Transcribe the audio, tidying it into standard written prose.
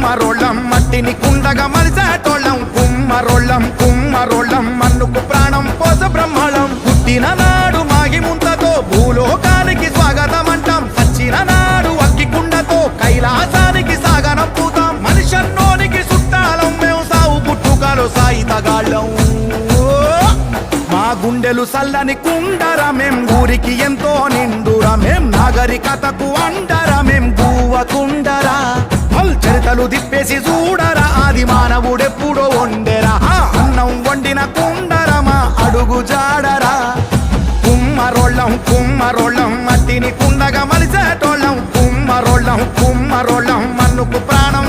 కుమ్మరోళ్ళం మట్టిని కుండగా మలిసేటోళ్ళం కుమ్మరోళ్ళం మన్నుకు ప్రాణం పోస బ్రహ్మళం పుట్టిన నాడు మాగి ముంతతో భూలోకానికి స్వాగతమంటాం చచ్చిన నాడు అగ్గి కుండతో కైలాసానికి సాగనంపుతాం మనిషన్నోనికి చుట్టాలం మేము సావు పుట్టుకలో సాయితగాళ్ళం మా గుండెలు సల్లని కుండరమేం ఊరికి ఎంతో నిండురమేం నాగరికతకు అండరమేం గువ్వకుండరా చరితలు దిప్పేసి చూడరా ఆది మానవుడెప్పుడో వండెరా అన్నం వండిన కుండరమా అడుగు జాడరా కుమ్మరోళ్ళం మట్టిని కుండగా మలిసేటోళ్ళం కుమ్మరోళ్ళం మన్నుకు ప్రాణం